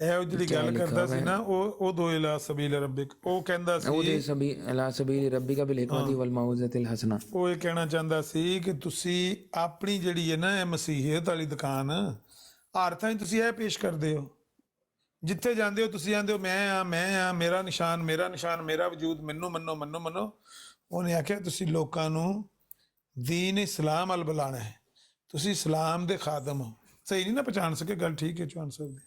B: ਇਹ ਜਿਹੜੀ ਗੱਲ ਕਰਦਾ ਸੀ ਨਾ ਉਹ ਦੋ ਇਲਾ ਸਬੀਲ ਰੱਬਿਕ, ਉਹ ਕਹਿੰਦਾ ਸੀ
E: ਉਹਦੇ ਸਬੀ ਅਲਾ ਸਬੀਲ ਰੱਬਿਕਾ ਬਿਲ ਹਿਕਮਤੀ ਵਲ ਮੌਇਜ਼ਤਿਲ ਹਸਨਾ।
B: ਉਹ ਇਹ ਕਹਿਣਾ ਚਾਹੁੰਦਾ ਸੀ ਕਿ ਤੁਸੀਂ ਆਪਣੀ ਜਿਹੜੀ ਹੈ ਨਾ ਇਹ ਮਸੀਹੀਅਤ ਵਾਲੀ ਦੁਕਾਨ ਹਰ ਥਾਂ ਤੁਸੀਂ ਇਹ ਪੇਸ਼ ਕਰਦੇ ਹੋ। ਜਿੱਥੇ ਜਾਂਦੇ ਹੋ ਤੁਸੀਂ ਆਂਦੇ ਹੋ ਮੈਂ ਆ, ਮੇਰਾ ਨਿਸ਼ਾਨ, ਮੇਰਾ ਵਜੂਦ, ਮੈਨੂੰ ਮੰਨੋ। ਉਹਨੇ ਆਖਿਆ ਤੁਸੀਂ ਲੋਕਾਂ ਨੂੰ ਦੀਨ ਇਸਲਾਮ ਵੱਲ ਬੁਲਾਣਾ ਹੈ, ਤੁਸੀਂ ਇਸਲਾਮ ਦੇ ਖਾਦਮ ਹੋ। ਸਹੀ ਨਹੀਂ ਨਾ ਪਛਾਣ ਸਕੇ ਗੱਲ, ਠੀਕ ਹੈ ਚੌਹਾਨ ਸਾਹਿਬ ਦੀ।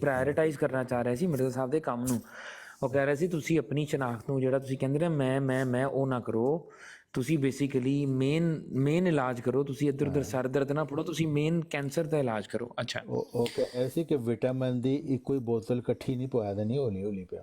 E: ਪ੍ਰਾਇੋਰਟਾਈਜ਼ ਕਰਨਾ ਚਾਹ ਰਿਹਾ ਸੀ ਮਿਰਜ਼ਾ ਸਾਹਿਬ ਦੇ ਕੰਮ ਨੂੰ। ਉਹ ਕਹਿ ਰਿਹਾ ਸੀ ਤੁਸੀਂ ਆਪਣੀ ਸ਼ਨਾਖਤ ਨੂੰ ਜਿਹੜਾ ਤੁਸੀਂ ਕਹਿੰਦੇ ਨਾ ਮੈਂ ਉਹ ਨਾ ਕਰੋ, ਤੁਸੀਂ ਬੇਸਿਕਲੀ ਮੇਨ ਇਲਾਜ ਕਰੋ। ਤੁਸੀਂ ਇੱਧਰ ਉੱਧਰ ਸਰ ਦਰਦ ਨਾ ਪੜੋ, ਤੁਸੀਂ ਮੇਨ ਕੈਂਸਰ ਦਾ ਇਲਾਜ ਕਰੋ। ਅੱਛਾ
D: ਉਹ ਕਹਿ ਸੀ ਕਿ ਵਿਟਾਮਿਨ ਦੀ ਇੱਕੋ ਹੀ ਬੋਤਲ ਇਕੱਠੀ ਨਹੀਂ ਪਵਾ ਦੇਣੀ, ਹੌਲੀ ਪਿਆ।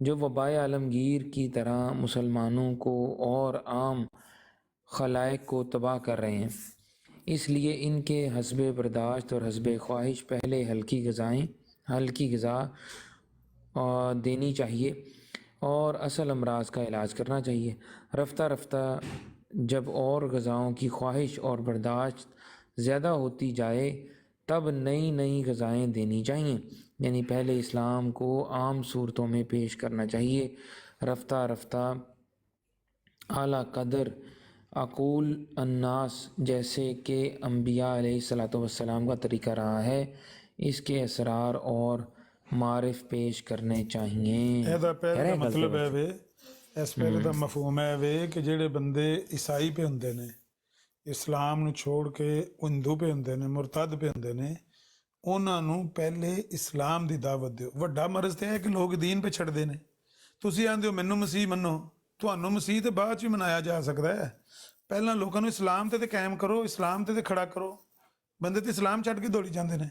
E: جو وبائے عالمگیر کی طرح مسلمانوں کو اور عام خلائق کو تباہ کر رہے ہیں۔ اس لیے ان کے حسب برداشت اور حسب خواہش پہلے ہلکی غذا دینی چاہیے اور اصل امراض کا علاج کرنا چاہیے۔ رفتہ رفتہ جب اور غذاؤں کی خواہش اور برداشت زیادہ ہوتی جائے تب نئی غذائیں دینی چاہیے، یعنی پہلے اسلام کو عام صورتوں میں پیش کرنا چاہیے، رفتہ رفتہ اعلیٰ قدر عقول الناس جیسے کہ انبیاء علیہ السلام کا طریقہ رہا ہے، اس کے اسرار اور معارف پیش کرنے چاہیے۔
B: ਇਹਦਾ ਪਹਿਲੇ ਦਾ ਮਤਲਬ ਹੈ ਵੇ ਇਸ ਪਹਿਲੇ ਦਾ ਮਫਹੂਮ ਹੈ ਵੇ ਕਿ ਜਿਹੜੇ ਬੰਦੇ ਈਸਾਈ ਪੇ ਹੁੰਦੇ ਨੇ, ਇਸਲਾਮ ਨੂੰ ਛੋੜ ਕੇ ਹਿੰਦੂ ਪੇ ਹੁੰਦੇ ਨੇ, ਮੁਰਤਦ ਪੇ ਹੁੰਦੇ ਨੇ, ਉਹਨਾਂ ਨੂੰ ਪਹਿਲੇ ਇਸਲਾਮ ਦੀ ਦਾਵਤ ਦਿਓ। ਵੱਡਾ ਮਰਜ਼ ਤੇ ਹੈ ਕਿ ਲੋਕ ਦੀਨ ਪੇ ਛੱਡਦੇ ਨੇ। ਤੁਸੀਂ ਆਂਦੇ ਹੋ ਮੈਨੂੰ ਮਸੀਹ ਮੰਨੋ, ਤੁਹਾਨੂੰ ਮਸੀਹ ਤੇ ਬਾਅਦ ਚ ਵੀ ਮਨਾਇਆ ਜਾ ਸਕਦਾ ਹੈ। ਪਹਿਲਾਂ ਲੋਕਾਂ ਨੂੰ ਇਸਲਾਮ ਤੇ ਕਾਇਮ ਕਰੋ, ਇਸਲਾਮ ਤੇ ਖੜਾ ਕਰੋ। ਬੰਦੇ ਤੇ ਇਸਲਾਮ ਛੱਡ ਕੇ ਦੌੜੀ ਜਾਂਦੇ ਨੇ।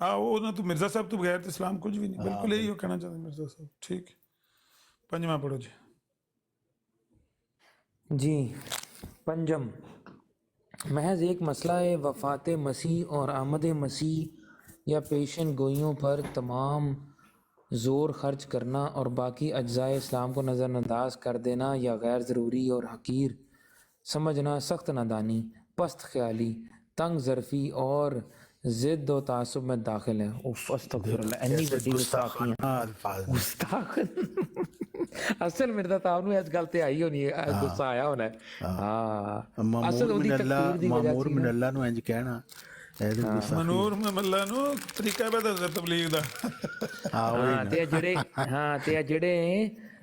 B: ਉਹਨਾਂ ਤੋਂ ਮਿਰਜ਼ਾ ਸਾਹਿਬ ਤੋਂ ਬਗੈਰ ਤੇ ਇਸਲਾਮ ਕੁਝ ਵੀ ਨਹੀਂ। ਬਿਲਕੁਲ ਇਹੀ ਉਹ ਕਹਿਣਾ ਚਾਹੁੰਦੇ ਮਿਰਜ਼ਾ ਸਾਹਿਬ। ਠੀਕ, ਪੰਜਵਾਂ ਪੜੋ ਜੀ।
E: جی پنجم، محض ایک مسئلہ وفات مسیح اور آمد مسیح یا پیشن گوئیوں پر تمام زور خرچ کرنا اور باقی اجزائے اسلام کو نظر انداز کر دینا یا غیر ضروری اور حقیر سمجھنا سخت نادانی، پست خیالی، تنگ ظرفی اور ضد و تعصب میں داخل ہے۔ استغفر اللہ، انی بڑی گستاخی گستاخ اصل مرزا صاحب نو اس گل تے آئی ہونی ہے، غصہ آیا ہونا ہے۔ ہاں اصل اودی تقریر دی وجہ
D: مامور من اللہ نو انج کہنا
B: منور میں ملا نو طریقہ بتا تبلیغ دا۔
E: تے جڑے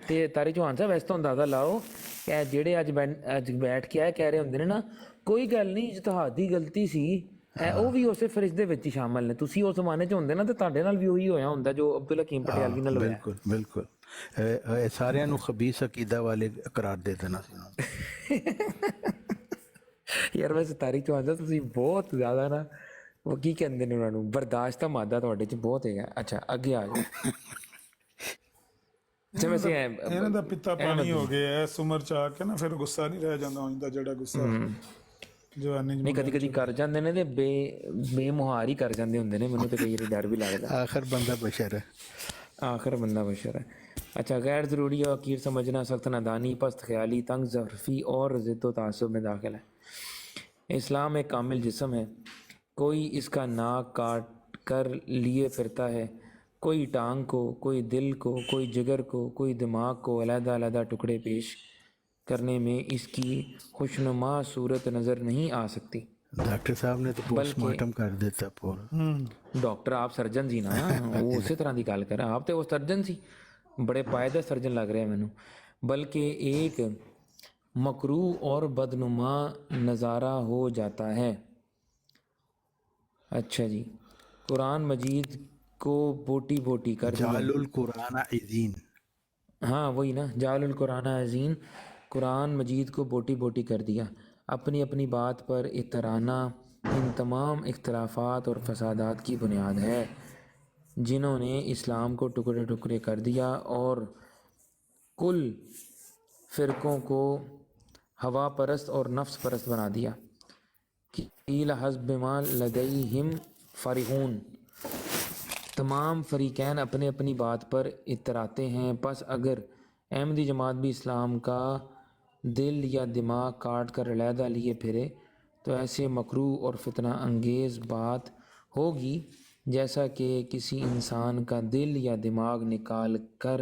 E: تے تاری چوہان صاحب اس تو اندازہ لاؤ کہ جڑے اج بیٹھ کے کہہ رہے ہوندے نے نا کوئی گل نہیں اجتہادی غلطی سی، ਉਹ ਵੀ ਉਸੇ ਫਰਿਸ਼ ਦੇ ਵਿੱਚ ਹੀ ਸ਼ਾਮਲ ਨੇ। ਤੁਸੀਂ ਉਸ ਜ਼ਮਾਨੇ 'ਚ ਹੁੰਦੇ ਨਾ ਤੇ ਤੁਹਾਡੇ ਨਾਲ ਵੀ ਉਹੀ ਹੋਇਆ ਹੁੰਦਾ ਜੋ ਅਬਦੁਲ ਹਕੀਮ ਪਟਿਆਲਵੀ ਨਾਲ ਹੋਇਆ।
D: ਬਿਲਕੁਲ ਬਿਲਕੁਲ, ਸਾਰਿਆਂ ਨੂੰ ਖਬੀਸ ਅਕੀਦਾ ਵਾਲੇ ਕਰਾਰ ਦੇ ਦੇਣਾ ਸੀ।
E: ਯਾਰ ਵੈਸੇ ਤਾਰਿਕ ਚੌਹਾਨ ਸਾਹਿਬ ਤੁਸੀਂ ਬਹੁਤ ਜ਼ਿਆਦਾ ਨਾ ਉਹ ਕੀ ਕਹਿੰਦੇ ਨੇ ਉਹਨਾਂ ਨੂੰ, ਬਰਦਾਸ਼ਤ ਦਾ ਮਾਦਾ ਤੁਹਾਡੇ 'ਚ ਬਹੁਤ ਹੈਗਾ। ਅੱਛਾ ਅੱਗੇ ਆ ਜਾਓ। ਅੱਛਾ ਵੈਸੇ
B: ਇਹਨਾਂ ਦਾ ਪਿੱਤਾ ਪਾਣੀ ਹੋ ਗਿਆ ਇਸ ਉਮਰ 'ਚ ਆ ਕੇ ਨਾ, ਫਿਰ ਗੁੱਸਾ ਨਹੀਂ ਰਹਿ ਜਾਂਦਾ ਹੁੰਦਾ ਜਿਹੜਾ ਗੁੱਸਾ ਜਵਾਨੀ
E: ਨਹੀਂ ਕਦੀ ਕਦੀ ਕਰ ਜਾਂਦੇ ਨੇ ਤੇ ਬੇਮੁਹਾਰ ਹੀ ਕਰ ਜਾਂਦੇ ਹੁੰਦੇ ਨੇ। ਮੈਨੂੰ ਤੇ ਕਈ ਵਾਰੀ ਡਰ ਵੀ ਲੱਗਦਾ।
D: ਆਖਰ ਬੰਦਾ ਬਸ਼ਰ ਹੈ।
E: آخر بندہ بشر ہے۔ اچھا غیر ضروری اور حقیر سمجھنا، سخت نادانی، پست خیالی، تنگ ظرفی اور ضد و تعصب میں داخل ہے۔ اسلام ایک کامل جسم ہے، کوئی اس کا ناک کاٹ کر لیے پھرتا ہے، کوئی ٹانگ کو، کوئی دل کو، کوئی جگر کو، کوئی دماغ کو علیحدہ علیحدہ ٹکڑے پیش کرنے میں اس کی خوشنما صورت نظر نہیں آ سکتی۔
D: ڈاکٹر صاحب نے تو پوسٹ مارٹم کر دیتا پورا۔
E: ڈاکٹر آپ سرجن سی نا، وہ اسی طرح کی گل کر رہے ہیں۔ آپ تو وہ سرجن سی، بڑے پائیدہ سرجن لگ رہے ہیں مینوں۔ بلکہ ایک مکروہ اور بدنما نظارہ ہو جاتا ہے۔ اچھا جی، قرآن مجید کو بوٹی بوٹی کر دیا۔
D: جعل القرآن عظیم،
E: ہاں وہی نا، جعل القرآن عظیم، قرآن مجید کو بوٹی بوٹی کر دیا۔ اپنی اپنی بات پر اترانہ ان تمام اختلافات اور فسادات کی بنیاد ہے جنہوں نے اسلام کو ٹکڑے ٹکڑے کر دیا اور کل فرقوں کو ہوا پرست اور نفس پرست بنا دیا۔ قیل حسب ما لدیہم فرحون، تمام فریقین اپنے اپنی بات پر اتراتے ہیں۔ پس اگر احمدی جماعت بھی اسلام کا دل یا دماغ کاٹ کر علیحدہ لیے پھرے تو ایسے مکروہ اور فتنہ انگیز بات ہوگی جیسا کہ کسی انسان کا دل یا دماغ نکال کر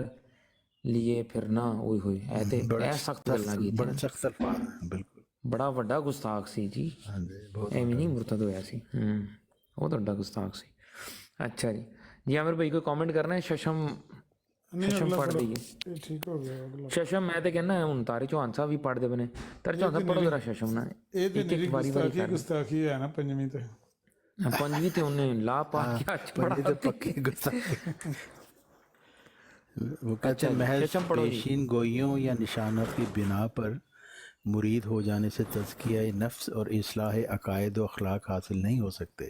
E: لیے پھرنا۔ ہوئی ہوئی ایتے اے سخت گلاں کیتیاں،
D: بڑا سخت الفاظ ہیں، بالکل
E: بڑا وڈا گستاخ سی جی، ایویں نہیں مرتد ہویا سی، بہت وڈا گستاخ سی۔ اچھا جی، جی عامر بھائی کوئی کامنٹ کرنا ہے؟ ششم پڑھ دیئے،
B: ٹھیک ہو گیا اگلا۔
E: ششم میں تے کہنا ہے ہن تاری چوہان صاحب بھی پڑھ دے بنے، تاری چوہان صاحب پڑھو ذرا ششم نا،
B: ਇਹ ਤੇ
E: ایک
B: ਨਿਰੀ
E: ایک باری باری
B: ਗੁਸਤਾਖੀ
E: کر
B: ਗੁਸਤਾਖੀ ਹੈ ਨਾ ਪੰਜਵੀਂ ਤੇ।
E: پنجویں تے انہیں لا پا کیا
D: بڑی تو پکی گستاخی۔ وہ کہتے ہیں محض پیشین گوئیوں یا نشانات کی بنا پر مرید ہو جانے سے تزکیہ نفس اور اصلاح عقائد و اخلاق حاصل نہیں ہو سکتے،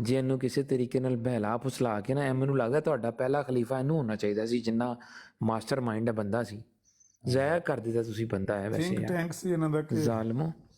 E: ਜੇ ਇਹਨੂੰ ਕਿਸੇ ਤਰੀਕੇ ਨਾਲ ਬਹਿਲਾ ਫੁਸਲਾ ਕੇ ਨਾ, ਇਹ ਮੈਨੂੰ ਲੱਗਦਾ ਤੁਹਾਡਾ ਪਹਿਲਾ ਖਲੀਫਾ ਇਹਨੂੰ ਹੋਣਾ ਚਾਹੀਦਾ ਸੀ, ਜਿੰਨਾ ਮਾਸਟਰ ਮਾਈਂਡ ਹੈ ਬੰਦਾ ਸੀ। ਜ਼ਾਇਆ ਕਰ ਦਿੱਤਾ ਤੁਸੀਂ ਬੰਦਾ ਹੈ ਵੈਸੇ
B: ਥਿੰਕ
E: ਯਾਰ,
B: ਟੈਂਕ ਸੀ ਇਹਨਾਂ ਦਾ ਕਿ
E: ਜ਼ਾਲਮੋ।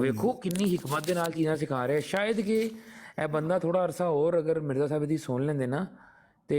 E: ਵੇਖੋ ਕਿੰਨੀ ਹਿਕਮਤ ਦੇ ਨਾਲ ਚੀਜ਼ਾਂ ਸਿਖਾ ਰਿਹਾ। ਸ਼ਾਇਦ ਕਿ ਇਹ ਬੰਦਾ ਥੋੜਾ ਅਰਸਾ ਹੋਰ ਅਗਰ ਮਿਰਜ਼ਾ ਸਾਹਿਬ ਦੀ ਸੁਣ ਲੈਂਦੇ ਨਾ, ਤੇ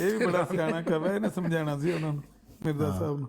B: ਇਹ ਵੀ ਬੜਾ ਸਿਆਣਾ ਕਵਾ, ਇਹਨੇ ਸਮਝਾਉਣਾ ਸੀ ਉਹਨਾਂ ਨੂੰ, ਮਿਰਜ਼ਾ ਸਾਹਿਬ ਨੂੰ।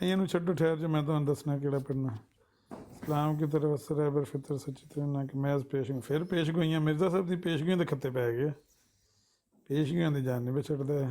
B: ਨਹੀਂ ਇਹਨੂੰ ਛੱਡੋ, ਠਹਿਰ ਜਾ, ਮੈਂ ਤੁਹਾਨੂੰ ਦੱਸਣਾ ਕਿਹੜਾ ਪੜ੍ਹਨਾ। ਇਸਲਾਮ ਕੀ ਤਰਫ ਅਸਰ ਹੈ ਬਰ ਫਿਤਰ ਸੱਚੀ ਤਰ੍ਹਾਂ ਨਾ ਕਿ ਮੈਂ ਪੇਸ਼ਗੋਈ, ਫਿਰ ਪੇਸ਼ਗੋਈਆਂ ਮਿਰਜ਼ਾ ਸਾਹਿਬ ਦੀ ਪੇਸ਼ਗੋਈਆਂ ਦੇ ਖੱਤੇ ਪੈ ਗਏ। ਪੇਸ਼ਗੋਈਆਂ ਦੀ ਜਾਨ ਨਹੀਂ ਛੱਡਦਾ ਹੈ।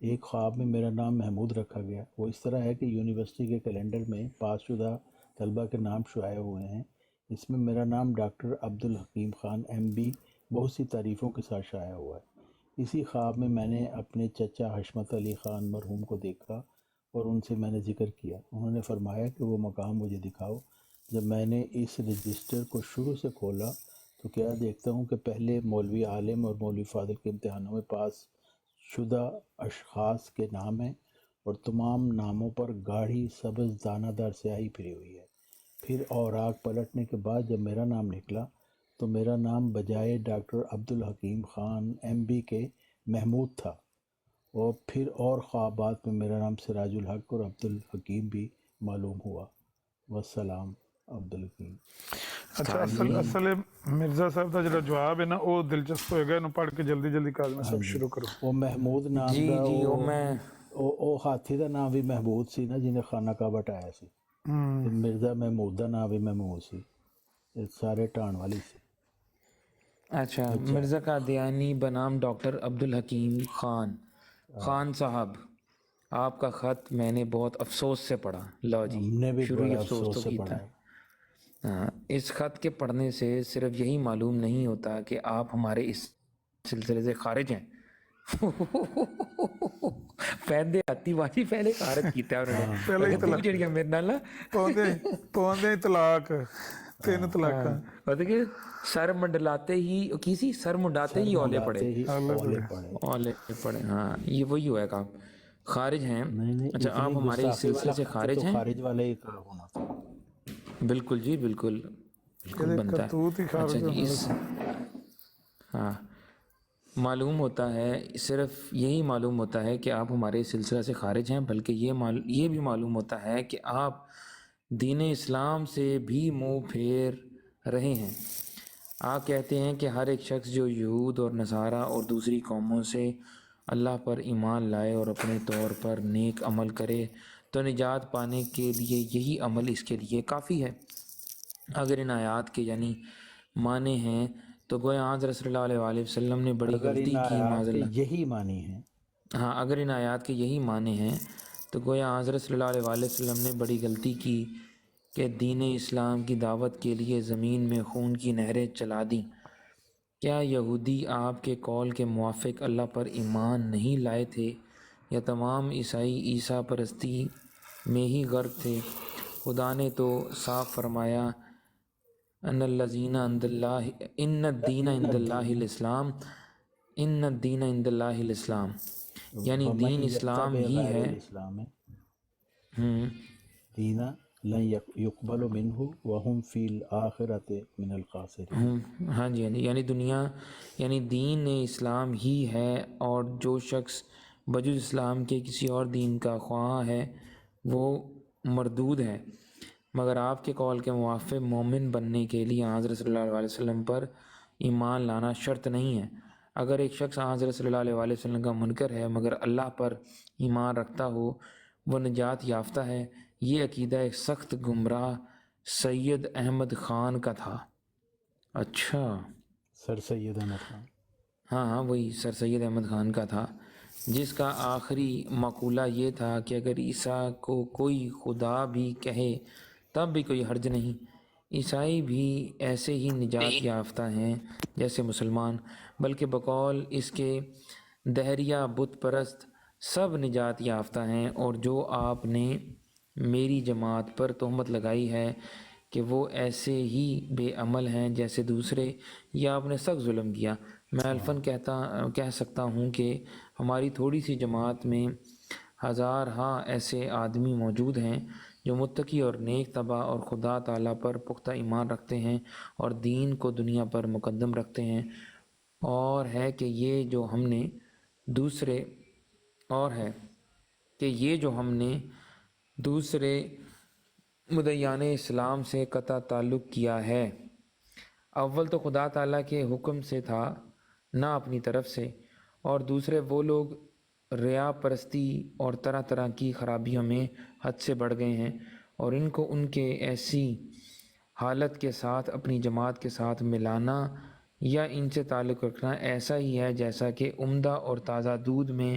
D: ایک خواب میں میرا نام محمود رکھا گیا. وہ اس طرح ہے کہ یونیورسٹی کے کیلنڈر میں پاس شدہ طلبہ کے نام شائع ہوئے ہیں. اس میں میرا نام ڈاکٹر عبدالحکیم خان MB بہت سی تعریفوں کے ساتھ شائع ہوا ہے. اسی خواب میں میں نے اپنے چچا حشمت علی خان مرحوم کو دیکھا اور ان سے میں نے ذکر کیا. انہوں نے فرمایا کہ وہ مقام مجھے دکھاؤ. جب میں نے اس رجسٹر کو شروع سے کھولا تو کیا دیکھتا ہوں کہ پہلے مولوی عالم اور مولوی فاضل کے امتحانوں میں پاس شدہ اشخاص کے نام ہیں اور تمام ناموں پر گاڑھی سبز دانہ دار سیاہی پھری ہوئی ہے. پھر اوراق پلٹنے کے بعد جب میرا نام نکلا تو میرا نام بجائے ڈاکٹر عبدالحکیم خان MB کے محمود تھا. اور پھر اور خوابات میں میرا نام سراج الحق اور عبدالحکیم بھی معلوم ہوا. والسلام عبدالحکیم.
B: اچھا اصل مرزا صاحب کا جڑا جواب ہے نا وہ دلچسپ ہوئے گا. انہوں پڑھ کے جلدی جلدی کاظم صاحب شروع کرو.
D: وہ محمود نام
E: جی
D: دا
E: جی وہ میں
D: ਉਹ ਹਾਥੀ ਦਾ ਨਾਮ ਵੀ ਮਹਿਮੂਦ ਸੀ ਨਾ ਜਿਹਨੇ ਖਾਨਾ ਕਾਬਾ ਢਾਇਆ ਸੀ. ਤੇ ਮਿਰਜ਼ਾ ਮਹਿਮੂਦ ਦਾ ਨਾਮ ਵੀ ਮਹਿਮੂਦ ਸੀ. ਇਹ ਸਾਰੇ ਢਾਣ ਵਾਲੀ ਸੀ.
E: اچھا مرزا قادیانی بنام ڈاکٹر عبدالحکیم خان صاحب، آپ کا خط میں نے بہت افسوس سے پڑھا. لو جی
D: ہم نے بھی
E: شروع ہی
D: بڑا
E: افسوس
D: افسوس
E: تو
D: سے
E: کی
D: پڑھا
E: تھا.
D: ہے.
E: ہاں، اس خط کے پڑھنے سے صرف یہی معلوم نہیں ہوتا کہ آپ ہمارے اس سلسلے سے خارج ہیں. پہلے آتی بازی پہلے خارج کیتا انہوں نے.
B: پہلے ہی
E: تو جڑیاں میرے نال نا
B: پوندے طلاق 3 طلاقاں.
E: مطلب کہ سر منڈلاتے ہی کسی سر منڈاتے ہی اولے پڑے.
D: منڈاتے ہی اولے پڑے.
E: اولے پڑے. ہاں یہ وہی ہوا ہے کام. خارج ہیں.
D: نہیں
E: اچھا آپ
D: اتنی
E: ہمارے اس
D: گستاخی
E: سلسلے
D: والا
E: سے
D: خط
E: خارج
D: تو
E: ہیں.
D: خارج والے ہی کا ہونا تھا.
E: بالکل جی بالکل بالکل بنتا ہے.
B: کرتوت ہی خارج
E: اچھا جی
B: ہونا.
E: ہاں معلوم ہوتا ہے، صرف یہی معلوم ہوتا ہے کہ آپ ہمارے اس سلسلہ سے خارج ہیں، بلکہ یہ بھی معلوم ہوتا ہے کہ آپ دین اسلام سے بھی منہ پھیر رہے ہیں. آپ کہتے ہیں کہ ہر ایک شخص جو یہود اور نصارہ اور دوسری قوموں سے اللہ پر ایمان لائے اور اپنے طور پر نیک عمل کرے تو نجات پانے کے لیے یہی عمل اس کے لیے کافی ہے. اگر ان آیات کے یعنی معنی ہیں تو گویا حضرت صلی اللہ علیہ وسلم نے بڑی
D: اگر
E: غلطی
D: ان
E: کی.
D: آیات
E: معاذ
D: کے
E: اللہ.
D: یہی معنی ہیں.
E: ہاں اگر ان آیات کے یہی معنی ہیں تو گویا حضرت صلی اللہ علیہ وسلم نے بڑی غلطی کی کہ دین اسلام کی دعوت کے لیے زمین میں خون کی نہریں چلا دیں. کیا یہودی آپ کے قول کے موافق اللہ پر ایمان نہیں لائے تھے یا تمام عیسائی عیسیٰ پرستی میں ہی غرق تھے؟ خدا نے تو صاف فرمایا ان الذین عند اللہ ان الدین عند اللہ الاسلام ان الدین عند اللہ الاسلام، یعنی
D: وَمَن
E: دین اسلام
D: يَتَّبِعْ
E: ہی
D: غَيْرَ
E: ہے.
D: الْإِسْلَامِ دِينًا لَن يُقْبَلَ مِنْهُ وَهُمْ فِي الْآخِرَةِ مِنَ الْخَاسِرِينَ.
E: ہاں جی یعنی دنیا یعنی دین اسلام ہی ہے، اور جو شخص بجز اسلام کے کسی اور دین کا خواہاں ہے وہ مردود ہے. مگر آپ کے قول کے موافق مومن بننے کے لیے حضرت صلی اللہ علیہ وسلم پر ایمان لانا شرط نہیں ہے. اگر ایک شخص حضرت صلی اللہ علیہ وسلم کا منکر ہے مگر اللہ پر ایمان رکھتا ہو وہ نجات یافتہ ہے. یہ عقیدہ ایک سخت گمراہ سید احمد خان کا تھا. اچھا
D: سر سید احمد خان.
E: ہاں وہی سر سید احمد خان کا تھا، جس کا آخری مقولہ یہ تھا کہ اگر عیسیٰ کو کوئی خدا بھی کہے تب بھی کوئی حرج نہیں. عیسائی بھی ایسے ہی نجات یافتہ ہیں جیسے مسلمان، بلکہ بقول اس کے دہریہ بت پرست سب نجات یافتہ ہیں. اور جو آپ نے میری جماعت پر تہمت لگائی ہے کہ وہ ایسے ہی بے عمل ہیں جیسے دوسرے، یا آپ نے سخت ظلم کیا. میں الفاً کہہ سکتا ہوں کہ ہماری تھوڑی سی جماعت میں ہزارہا ایسے آدمی موجود ہیں جو متقی اور نیک طبع اور خدا تعالیٰ پر پختہ ایمان رکھتے ہیں اور دین کو دنیا پر مقدم رکھتے ہیں. اور ہے کہ یہ جو ہم نے دوسرے مدعیان اسلام سے قطع تعلق کیا ہے، اول تو خدا تعالیٰ کے حکم سے تھا نہ اپنی طرف سے، اور دوسرے وہ لوگ ریا پرستی اور طرح طرح کی خرابیوں میں حد سے بڑھ گئے ہیں، اور ان کو ان کے ایسی حالت کے ساتھ اپنی جماعت کے ساتھ ملانا یا ان سے تعلق رکھنا ایسا ہی ہے جیسا کہ عمدہ اور تازہ دودھ میں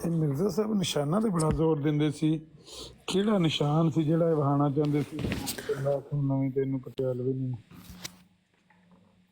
B: ਮਿਰਜ਼ਾ ਸਾਹਿਬ ਨਿਸ਼ਾਨਾਂ ਤੇ ਬੜਾ ਜ਼ੋਰ ਦਿੰਦੇ ਸੀ। ਕਿਹੜਾ ਨਿਸ਼ਾਨ ਸੀ ਜਿਹੜਾ ਇਹ ਵਹਾਣਾ ਚਾਹੁੰਦੇ ਸੀ? ਨਵੀਂ ਤੈਨੂੰ ਪਟਿਆਲਵੇ ਨੂੰ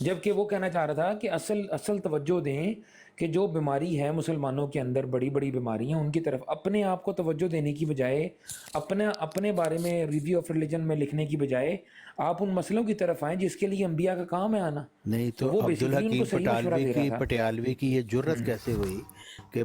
E: جبکہ وہ کہنا چاہ رہا تھا کہ اصل توجہ دیں کہ جو بیماری ہے مسلمانوں کے اندر، بڑی بڑی بیماریاں، ان کی طرف اپنے آپ کو توجہ دینے کی بجائے، اپنے بارے میں ریویو آف ریلیجن میں لکھنے کی بجائے آپ ان مسئلوں کی طرف آئیں جس کے لیے انبیاء کا کام ہے آنا.
D: نہیں تو
E: وہ
D: عبد
E: بیسیکلی ان کو
D: الحکیم
E: صحیح مشورہ دے رہا تھا.
D: پٹیالوی کی یہ جرت کیسے ہوئی کہ